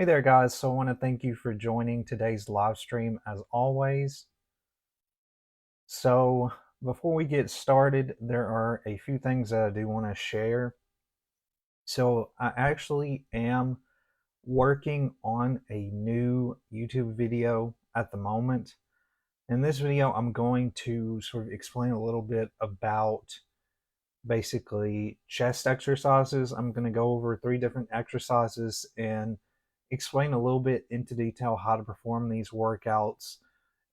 Hey there, guys. So I want to thank you for joining today's live stream as always. So before we get started, there are a few things that I do want to share. So I actually am working on a new YouTube video at the moment. In this video, I'm going to sort of explain a little bit about basically chest exercises. I'm going to go over 3 different exercises and explain a little bit into detail how to perform these workouts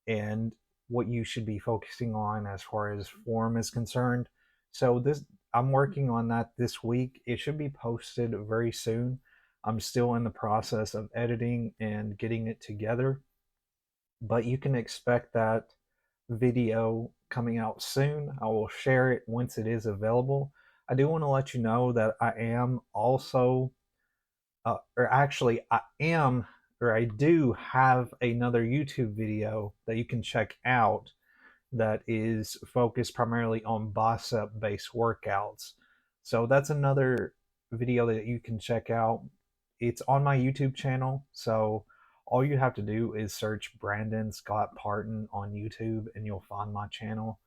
and what you should be focusing on as far as form is concerned. So this I'm working on that this week. It should be posted very soon. I'm still in the process of editing and getting it together, but you can expect that video coming out soon. I will share it once it is available. I do want to let you know that I am also, or actually, I do have another YouTube video that you can check out that is focused primarily on bicep based workouts. So that's another video that you can check out. It's on my YouTube channel. So all you have to do is search Brandon Scott Parton on YouTube and you'll find my channel.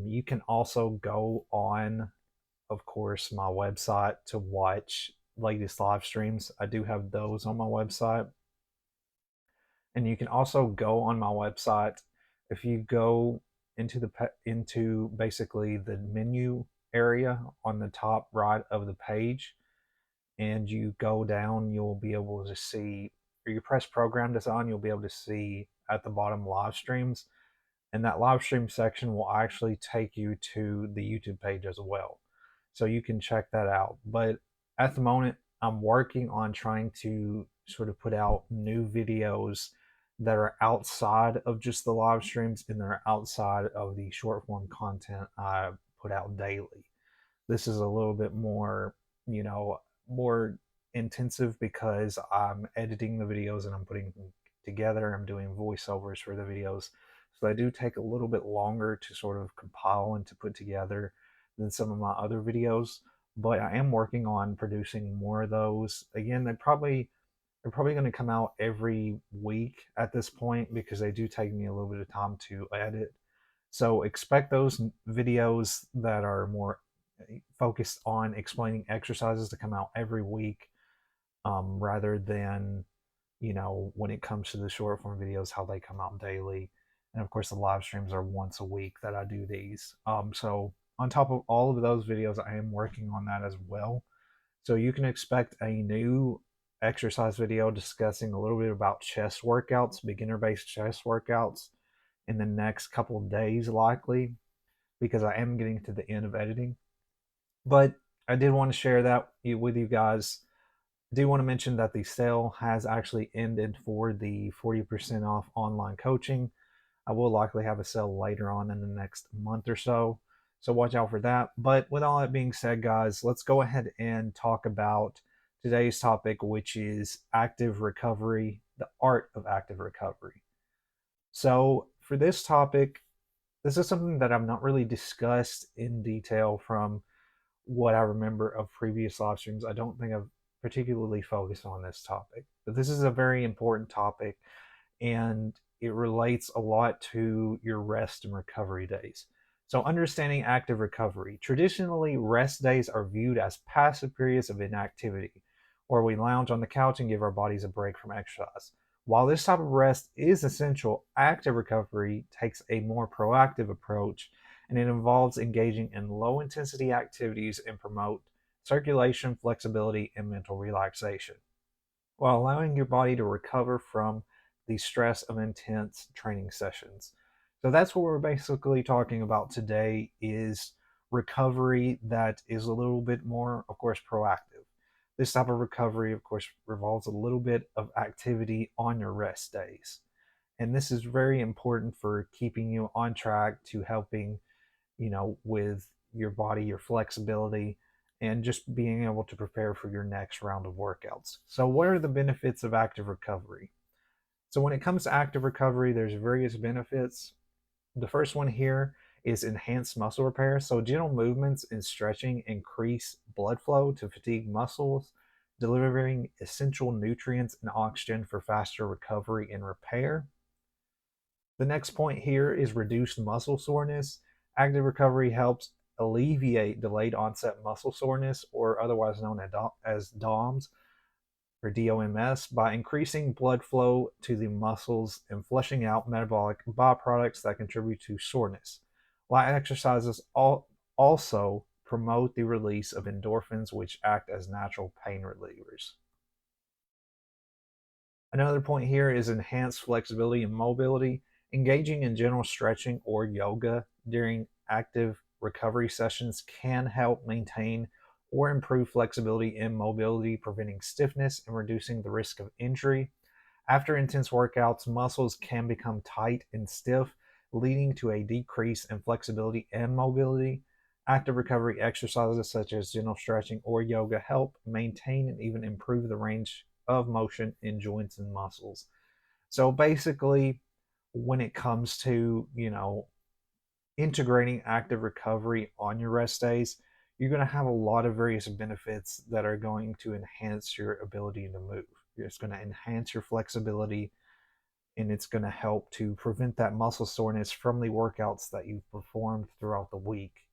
You can also go on, of course, my website to watch latest live streams. I do have those on my website. And you can also go on my website. If you go into basically the menu area on the top right of the page and you go down, you'll be able to see, or you press program design, you'll be able to see at the bottom live streams, and that live stream section will actually take you to the YouTube page as well. So you can check that out. But at the moment, I'm working on trying to sort of put out new videos that are outside of just the live streams and they're outside of the short form content I put out daily. This is a little bit more, more intensive because I'm editing the videos and I'm putting them together. I'm doing voiceovers for the videos. So they do take a little bit longer to sort of compile and to put together than some of my other videos. But I am working on producing more of those. Again, they're probably going to come out every week at this point because they do take me a little bit of time to edit. So expect those videos that are more focused on explaining exercises to come out every week, rather than, when it comes to the short form videos, how they come out daily. And of course, the live streams are once a week that I do these. So on top of all of those videos, I am working on that as well. So you can expect a new exercise video discussing a little bit about chest workouts, beginner based chest workouts, in the next couple of days, likely, because I am getting to the end of editing. But I did want to share that with you guys. I do want to mention that the sale has actually ended for the 40% off online coaching. I will likely have a sale later on in the next month or so. So watch out for that. But with all that being said, guys, let's go ahead and talk about today's topic, which is active recovery, the art of active recovery. So for this topic, this is something that I've not really discussed in detail from what I remember of previous live streams. I don't think I've particularly focused on this topic, but this is a very important topic and it relates a lot to your rest and recovery days. So, understanding active recovery. Traditionally, rest days are viewed as passive periods of inactivity, where we lounge on the couch and give our bodies a break from exercise. While this type of rest is essential, active recovery takes a more proactive approach and it involves engaging in low intensity activities and promote circulation, flexibility, and mental relaxation while allowing your body to recover from the stress of intense training sessions. So that's what we're basically talking about today is recovery that is a little bit more, of course, proactive. This type of recovery, of course, revolves a little bit of activity on your rest days. And this is very important for keeping you on track to helping, with your body, your flexibility, and just being able to prepare for your next round of workouts. So, what are the benefits of active recovery? So, when it comes to active recovery, there's various benefits. The first one here is enhanced muscle repair. So, gentle movements and stretching increase blood flow to fatigued muscles, delivering essential nutrients and oxygen for faster recovery and repair. The next point here is reduced muscle soreness. Active recovery helps alleviate delayed onset muscle soreness, or otherwise known as DOMS or DOMS, by increasing blood flow to the muscles and flushing out metabolic byproducts that contribute to soreness. Light exercises also promote the release of endorphins, which act as natural pain relievers. Another point here is enhanced flexibility and mobility. Engaging in general stretching or yoga during active recovery sessions can help maintain or improve flexibility and mobility, preventing stiffness and reducing the risk of injury. After intense workouts, muscles can become tight and stiff, leading to a decrease in flexibility and mobility. Active recovery exercises such as gentle stretching or yoga help maintain and even improve the range of motion in joints and muscles. So basically, when it comes to, integrating active recovery on your rest days, you're going to have a lot of various benefits that are going to enhance your ability to move. It's going to enhance your flexibility, and it's going to help to prevent that muscle soreness from the workouts that you've performed throughout the week.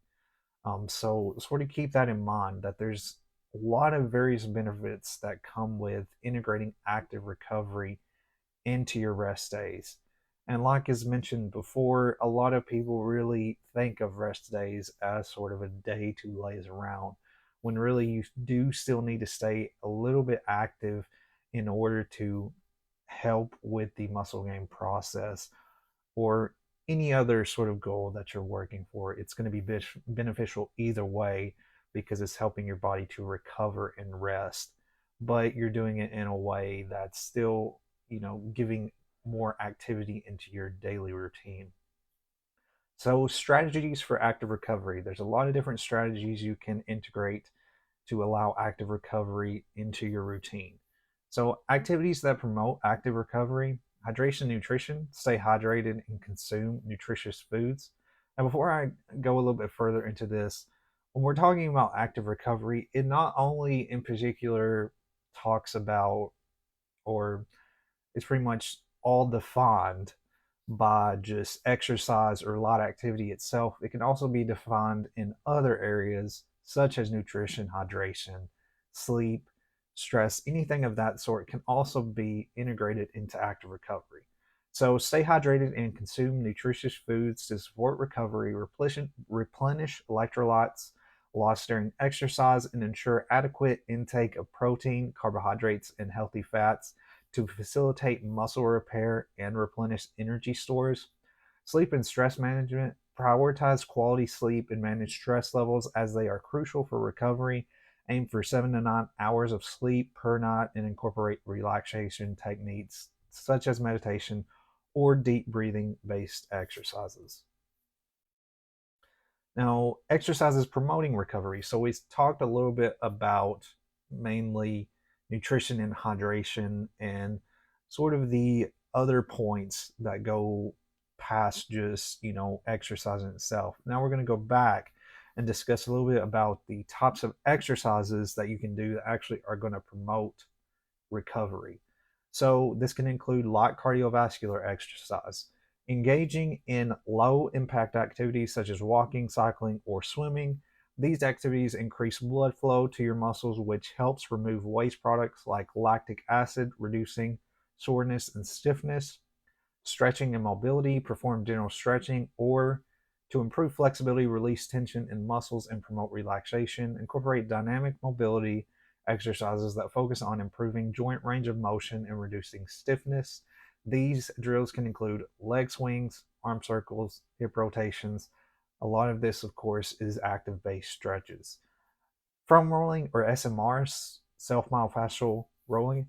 So sort of keep that in mind, that there's a lot of various benefits that come with integrating active recovery into your rest days. And like as mentioned before, a lot of people really think of rest days as sort of a day to laze around, when really you do still need to stay a little bit active in order to help with the muscle gain process or any other sort of goal that you're working for. It's going to be beneficial either way, because it's helping your body to recover and rest, but you're doing it in a way that's still, giving more activity into your daily routine. So, strategies for active recovery. There's a lot of different strategies you can integrate to allow active recovery into your routine. So, activities that promote active recovery: hydration and nutrition. Stay hydrated and consume nutritious foods. Now, before I go a little bit further into this, when we're talking about active recovery, it not only in particular talks about, or it's pretty much all defined by just exercise or light activity itself. It can also be defined in other areas such as nutrition, hydration, sleep, stress, anything of that sort can also be integrated into active recovery. So stay hydrated and consume nutritious foods to support recovery, replenish electrolytes lost during exercise, and ensure adequate intake of protein, carbohydrates, and healthy fats to facilitate muscle repair and replenish energy stores. Sleep and stress management. Prioritize quality sleep and manage stress levels, as they are crucial for recovery. Aim for 7 to 9 hours of sleep per night and incorporate relaxation techniques such as meditation or deep breathing based exercises. Now, exercises promoting recovery. So we talked a little bit about mainly nutrition and hydration and sort of the other points that go past just, exercising itself. Now we're going to go back and discuss a little bit about the types of exercises that you can do that actually are going to promote recovery. So this can include light cardiovascular exercise. Engaging in low impact activities such as walking, cycling, or swimming. These activities increase blood flow to your muscles, which helps remove waste products like lactic acid, reducing soreness and stiffness. Stretching and mobility. Perform general stretching or to improve flexibility, release tension in muscles, and promote relaxation. Incorporate dynamic mobility exercises that focus on improving joint range of motion and reducing stiffness. These drills can include leg swings, arm circles, hip rotations. A lot of this, of course, is active based stretches. Foam rolling, or SMR, self myofascial rolling.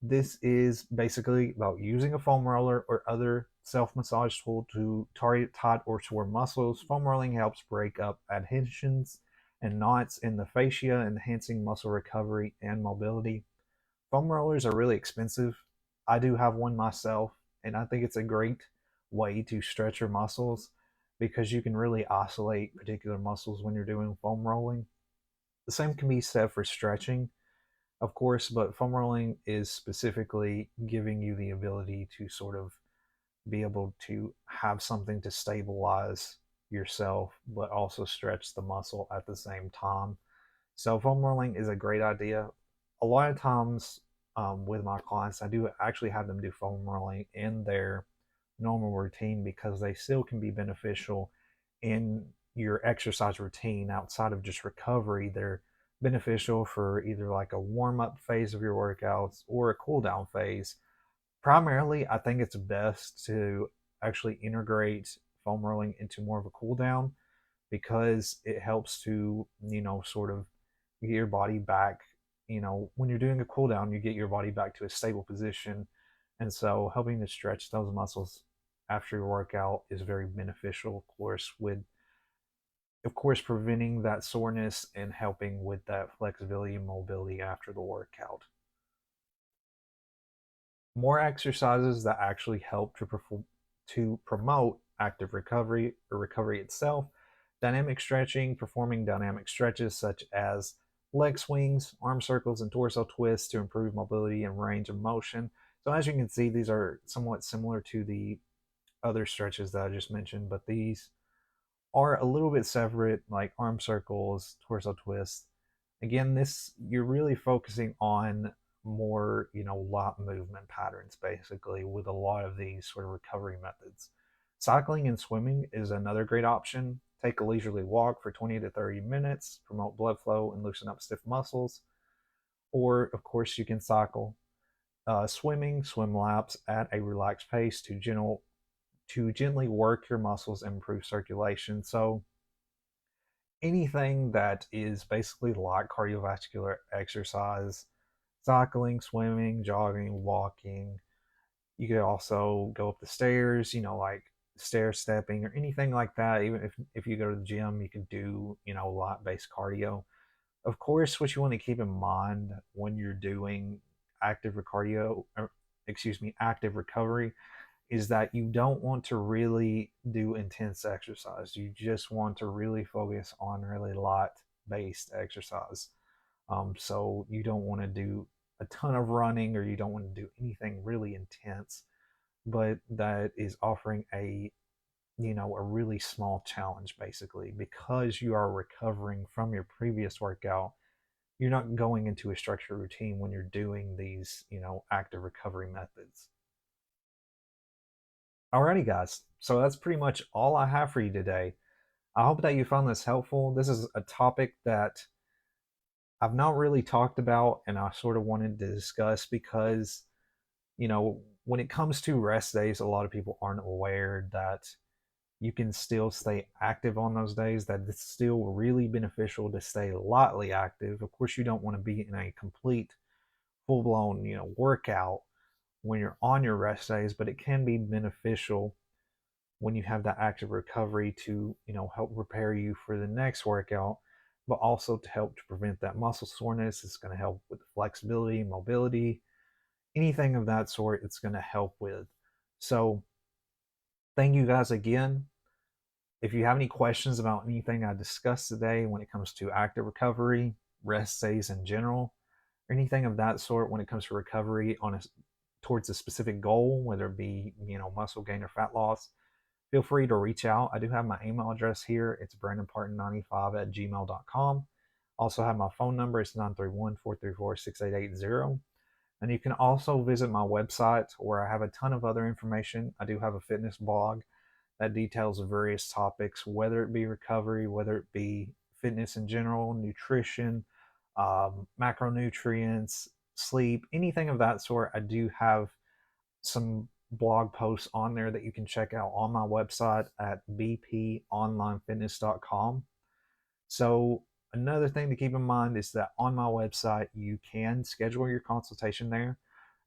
This is basically about using a foam roller or other self massage tool to target tight or sore muscles. Foam rolling helps break up adhesions and knots in the fascia, enhancing muscle recovery and mobility. Foam rollers are really expensive. I do have one myself, and I think it's a great way to stretch your muscles, because you can really isolate particular muscles when you're doing foam rolling. The same can be said for stretching. of course, but foam rolling is specifically giving you the ability to sort of be able to have something to stabilize yourself, but also stretch the muscle at the same time. So foam rolling is a great idea. A lot of times with my clients, I do actually have them do foam rolling in their normal routine because they still can be beneficial in your exercise routine outside of just recovery. They're beneficial for either like a warm up phase of your workouts or a cool down phase. Primarily, I think it's best to actually integrate foam rolling into more of a cool down because it helps to, sort of get your body back. When you're doing a cool down, you get your body back to a stable position. And so helping to stretch those muscles after your workout is very beneficial, of course, preventing that soreness and helping with that flexibility and mobility after the workout. More exercises that actually help to promote active recovery or recovery itself. Dynamic stretching, performing dynamic stretches such as leg swings, arm circles, and torso twists to improve mobility and range of motion. So as you can see, these are somewhat similar to the other stretches that I just mentioned, but these are a little bit separate, like arm circles, torso twists. Again, this you're really focusing on more, lot movement patterns basically with a lot of these sort of recovery methods. Cycling and swimming is another great option. Take a leisurely walk for 20 to 30 minutes, promote blood flow and loosen up stiff muscles. Or, of course, you can cycle. Swimming, swim laps at a relaxed pace to gently work your muscles and improve circulation. So anything that is basically like cardiovascular exercise, cycling, swimming, jogging, walking. You could also go up the stairs, like stair stepping or anything like that. Even if you go to the gym, you could do, light based cardio. Of course, what you want to keep in mind when you're doing active cardio, or, excuse me, active recovery is that you don't want to really do intense exercise. You just want to really focus on really light based exercise. So you don't want to do a ton of running or you don't want to do anything really intense, but that is offering a really small challenge basically because you are recovering from your previous workout. You're not going into a structured routine when you're doing these, active recovery methods. Alrighty, guys. So that's pretty much all I have for you today. I hope that you found this helpful. This is a topic that I've not really talked about and I sort of wanted to discuss because, when it comes to rest days, a lot of people aren't aware that you can still stay active on those days, that it's still really beneficial to stay lightly active. Of course, you don't want to be in a complete, full blown, workout when you're on your rest days, but it can be beneficial when you have that active recovery to help prepare you for the next workout, but also to help to prevent that muscle soreness. It's going to help with flexibility, mobility, anything of that sort. It's going to help with. So thank you guys again. If you have any questions about anything I discussed today when it comes to active recovery, rest days in general, or anything of that sort when it comes to recovery towards a specific goal, whether it be muscle gain or fat loss, feel free to reach out. I do have my email address here. It's brandonparton95@gmail.com. Also have my phone number. It's 931-434-6880. And you can also visit my website where I have a ton of other information. I do have a fitness blog that details various topics, whether it be recovery, whether it be fitness in general, nutrition, macronutrients, sleep, anything of that sort. I do have some blog posts on there that you can check out on my website at bponlinefitness.com. So another thing to keep in mind is that on my website, you can schedule your consultation there.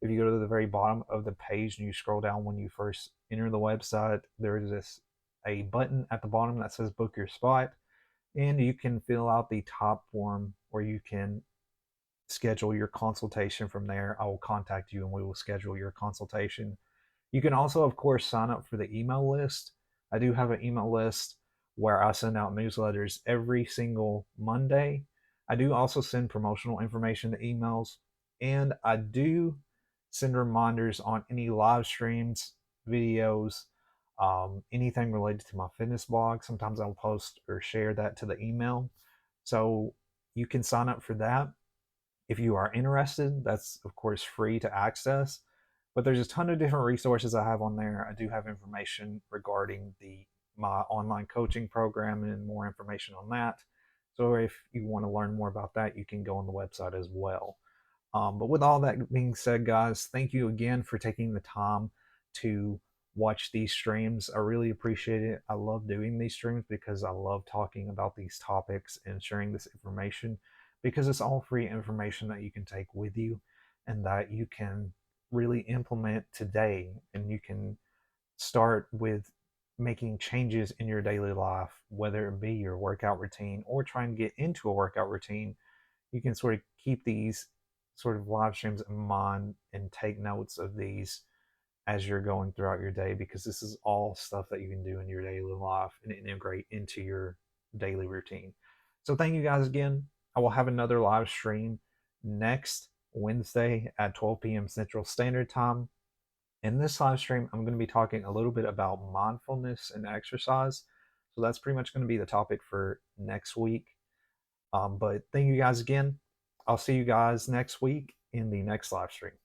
If you go to the very bottom of the page and you scroll down when you first enter the website, there is a button at the bottom that says book your spot, and you can fill out the top form where you can schedule your consultation from there. I will contact you and we will schedule your consultation. You can also, of course, sign up for the email list. I do have an email list where I send out newsletters every single Monday. I do also send promotional information to emails, and I do send reminders on any live streams, videos, anything related to my fitness blog. Sometimes I'll post or share that to the email. So you can sign up for that if you are interested. That's, of course, free to access. But there's a ton of different resources I have on there. I do have information regarding my online coaching program and more information on that. So if you want to learn more about that, you can go on the website as well. But with all that being said, guys, thank you again for taking the time to watch these streams. I really appreciate it. I love doing these streams because I love talking about these topics and sharing this information, because it's all free information that you can take with you and that you can really implement today, and you can start with making changes in your daily life, whether it be your workout routine or trying to get into a workout routine. You can sort of keep these sort of live streams in mind and take notes of these as you're going throughout your day, because this is all stuff that you can do in your daily life and integrate into your daily routine. So thank you guys again. I will have another live stream next Wednesday at 12 p.m. Central Standard Time. In this live stream, I'm going to be talking a little bit about mindfulness and exercise. So that's pretty much going to be the topic for next week. But thank you guys again. I'll see you guys next week in the next live stream.